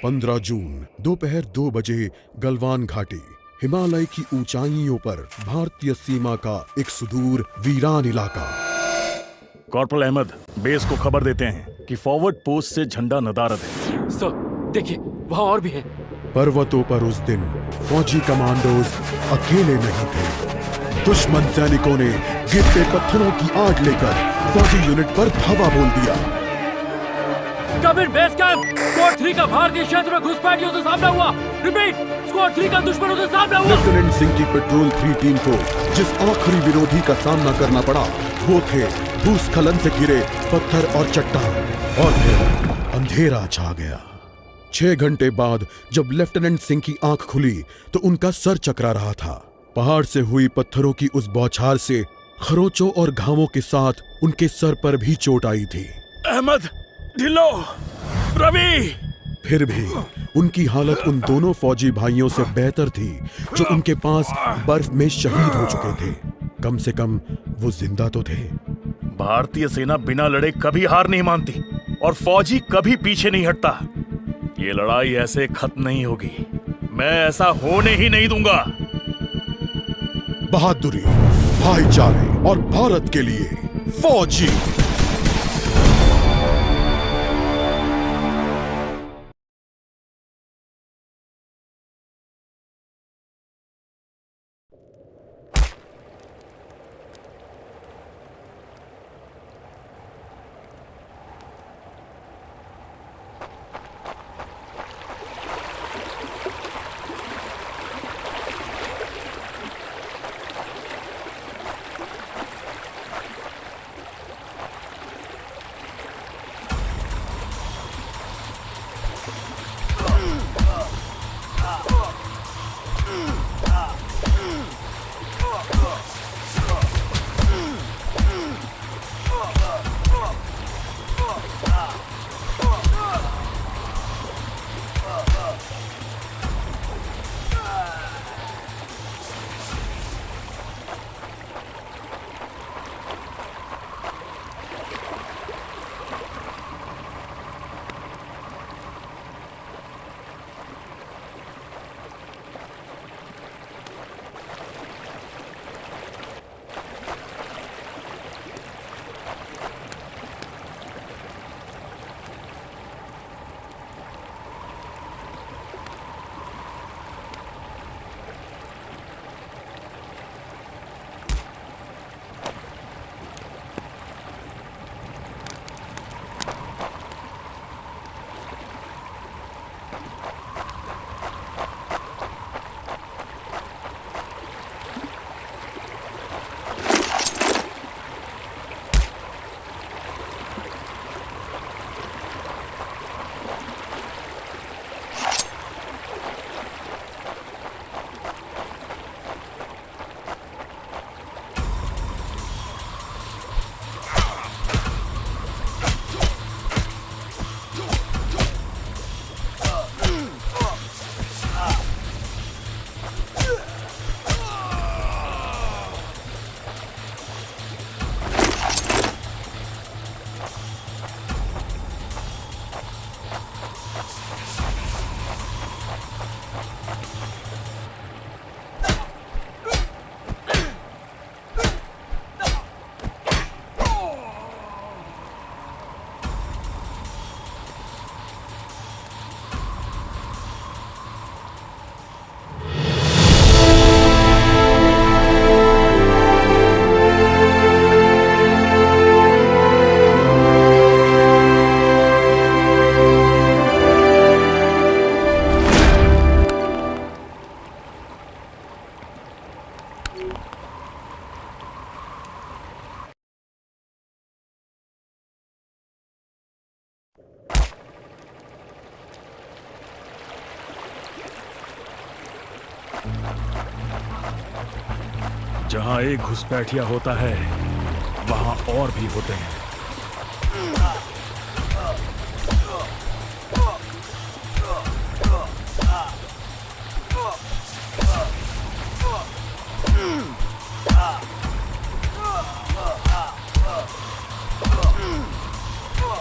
15 जून दोपहर 2 बजे गलवान घाटी, हिमालय की ऊंचाइयों पर भारतीय सीमा का एक सुदूर वीरान इलाका। कॉर्पोरल अहमद, बेस को खबर देते हैं कि फॉरवर्ड पोस्ट से झंडा नदारद है। सर देखिए, वहाँ और भी है। पर्वतों पर उस दिन फौजी कमांडोज अकेले नहीं थे। दुश्मन सैनिकों ने गिरते पत्थरों की आग लेकर फौजी यूनिट पर धावा बोल दिया। कमिंग बेस कैंप, स्क्वाड 3 का भारतीय क्षेत्र में घुसपैठियों से सामना हुआ। रिपीट, स्क्वाड 3 का दुश्मनों से सामना हुआ। लेफ्टिनेंट सिंह की पेट्रोल 3 टीम को जिस आखिरी विरोधी का सामना करना पड़ा वो थे भूस्खलन से घिरे पत्थर और चट्टान। और फिर अंधेरा छा गया। 6 घंटे बाद जब लेफ्टिनेंट सिंह की आंख खुली तो उनका सर चकरा रहा था। पहाड़ से हुई पत्थरों की उस बौछार से खरोचों और घावों के साथ उनके सर पर भी चोट आई थी। अहमद, ढिल्लो, रवि। फिर भी उनकी हालत उन दोनों फौजी भाइयों से बेहतर थी जो उनके पास बर्फ में शहीद हो चुके थे। कम से कम वो जिंदा तो थे। भारतीय सेना बिना लड़े कभी हार नहीं मानती और फौजी कभी पीछे नहीं हटता। ये लड़ाई ऐसे खत्म नहीं होगी। मैं ऐसा होने ही नहीं दूंगा। बहादुरी, भाईचारे और भारत के लिए फौजी। जहां एक घुसपैठिया होता है वहां और भी होते हैं।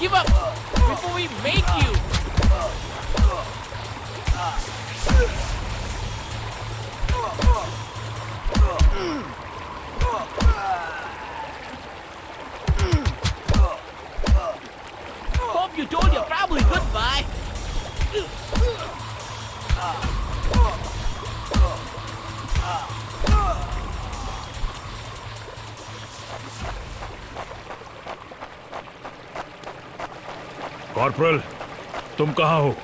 Give up before we make you. Hope you told your family goodbye. Corporal, तुम कहाँ हो?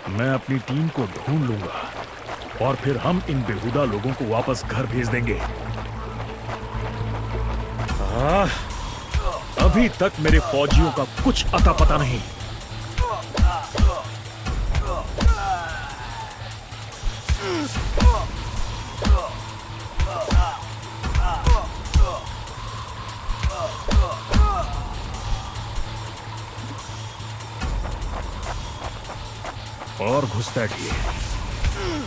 मैं अपनी टीम को ढूंढ लूंगा और फिर हम इन बेहुदा लोगों को वापस घर भेज देंगे। अभी तक मेरे फौजियों का कुछ अता पता नहीं। और घुसपैठिए,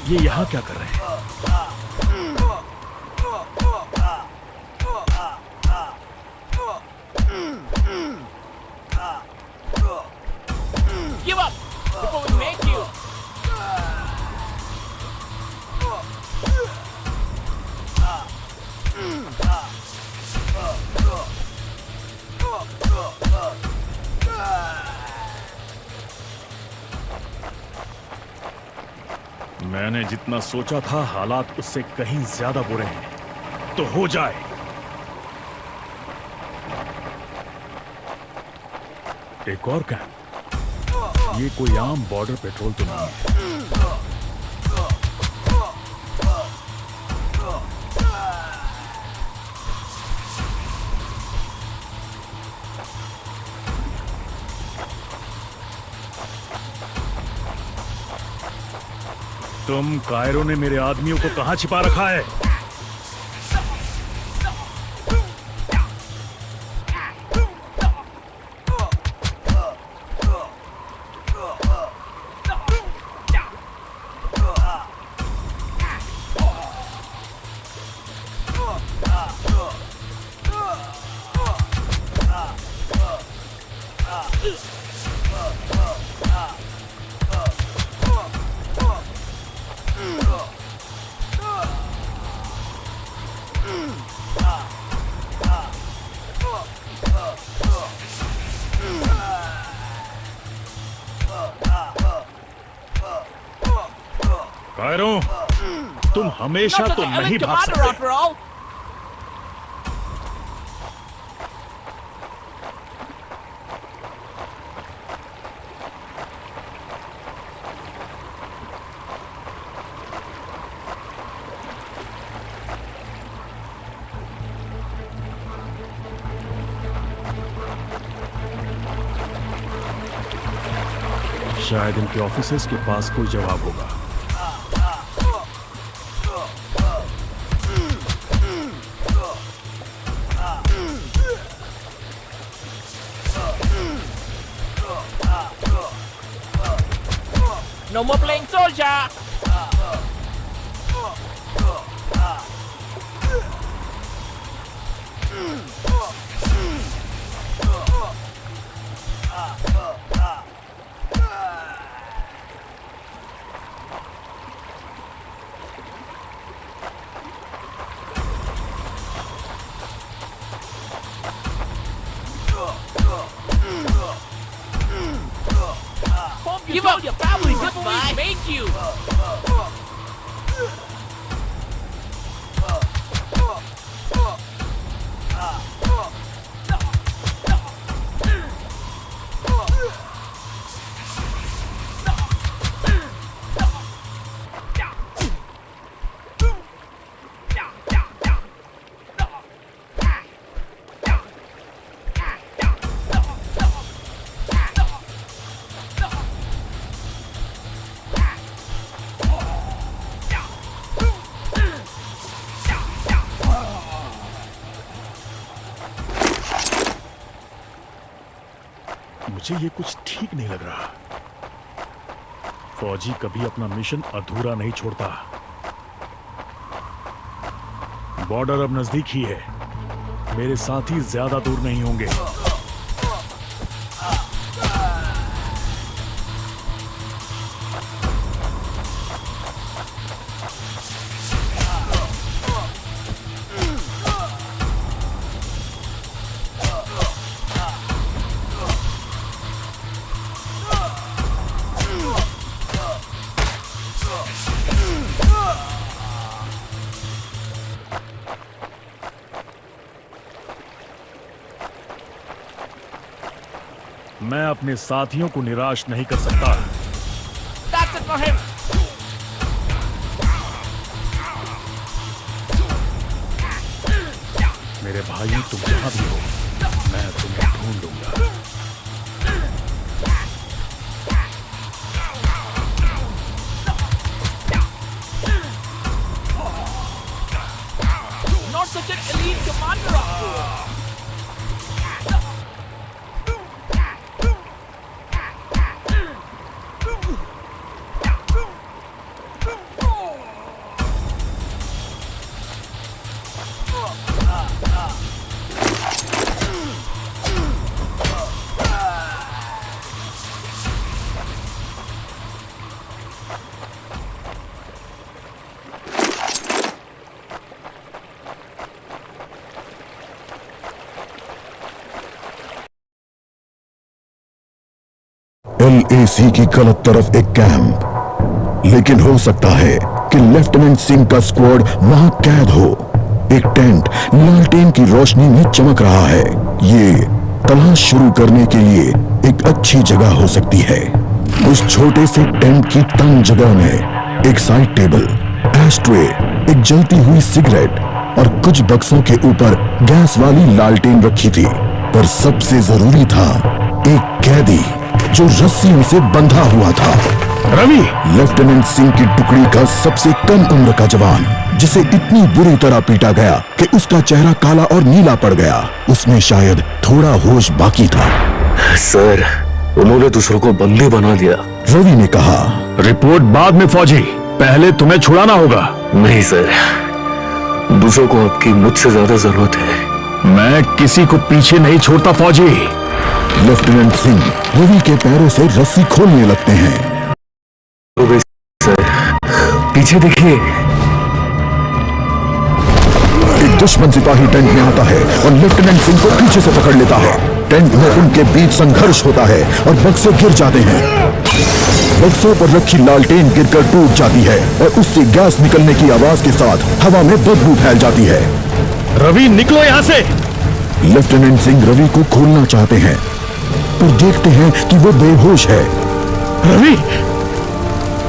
ये यहां क्या कर रहे हैं? Give up before we make you. मैंने जितना सोचा था हालात उससे कहीं ज्यादा बुरे हैं। तो हो जाए। एक और कैंप। ये कोई आम बॉर्डर पेट्रोल तो नहीं है। तुम कायरो ने मेरे आदमियों को कहां छिपा रखा है? कायरो, तुम हमेशा Not तो such an नहीं elite भाग commander सकते। after all. शायद इनके ऑफिसर्स के पास कोई जवाब होगा। No more playing soldier. Hope you told your family goodbye. Make you. मुझे ये कुछ ठीक नहीं लग रहा। फौजी कभी अपना मिशन अधूरा नहीं छोड़ता। बॉर्डर अब नजदीक ही है। मेरे साथी ज्यादा दूर नहीं होंगे। मैं अपने साथियों को निराश नहीं कर सकता। That's it for him. मेरे भाई तुम जहां भी हो, मैं तुम्हें ढूंढ लूंगा। Not such an elite commander after all. LAC की गलत तरफ एक कैंप, लेकिन हो सकता है कि लेफ्टिनेंट सिंह का स्क्वाड वहां कैद हो। एक टेंट लालटेन की रोशनी में चमक रहा है। ये तलाश शुरू करने के लिए एक अच्छी जगह हो सकती है। उस छोटे से टेंट की तंग जगह में एक साइड टेबल, एस्ट्रे, एक जलती हुई सिगरेट और कुछ बक्सों के ऊपर गैस वाली लालटेन रखी थी। पर सबसे जरूरी था एक कैदी जो रस्सियों से बंधा हुआ था। रवि! लेफ्टिनेंट सिंह की टुकड़ी का सबसे कम उम्र का जवान, जिसे इतनी बुरी तरह पीटा गया कि उसका चेहरा काला और नीला पड़ गया। उसमें शायद थोड़ा होश बाकी था। सर, उन्होंने दूसरों को बंदी बना दिया। रवि ने कहा, रिपोर्ट बाद में फौजी, पहले तुम्हें छुड़ाना होगा। नहीं सर, दूसरों को आपकी मुझसे ज्यादा जरूरत है। मैं किसी को पीछे नहीं छोड़ता फौजी। लेफ्टिनेंट सिंह रवि के पैरों से रस्सी खोलने लगते हैं। हो गई सर, पीछे देखिए। एक दुश्मन सिपाही टेंट में आता है और लेफ्टिनेंट सिंह को पीछे से पकड़ लेता है। टेंट में उनके बीच संघर्ष होता है और बक्से गिर जाते हैं। बक्सों पर रखी लालटेन गिरकर टूट जाती है और उससे गैस निकलने की आवाज के साथ हवा में बदबू फैल जाती है। रवि निकलो यहाँ से! लेफ्टिनेंट सिंह रवि को खोलना चाहते हैं, पर देखते हैं कि वो बेहोश है। रवि!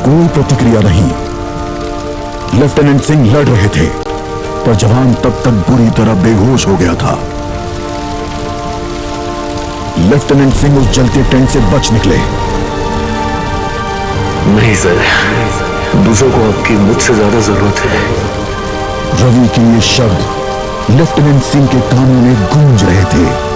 कोई प्रतिक्रिया नहीं। लेफ्टिनेंट सिंह लड़ रहे थे, पर जवान तब तक बुरी तरह बेहोश हो गया था। लेफ्टिनेंट सिंह उस जलते टेंट से बच निकले। नहीं सर, दूसरों को आपकी मुझसे ज्यादा जरूरत है। रवि के ये शब्द लेफ्टिनेंट सिंह के कानों में गूंज रहे थे।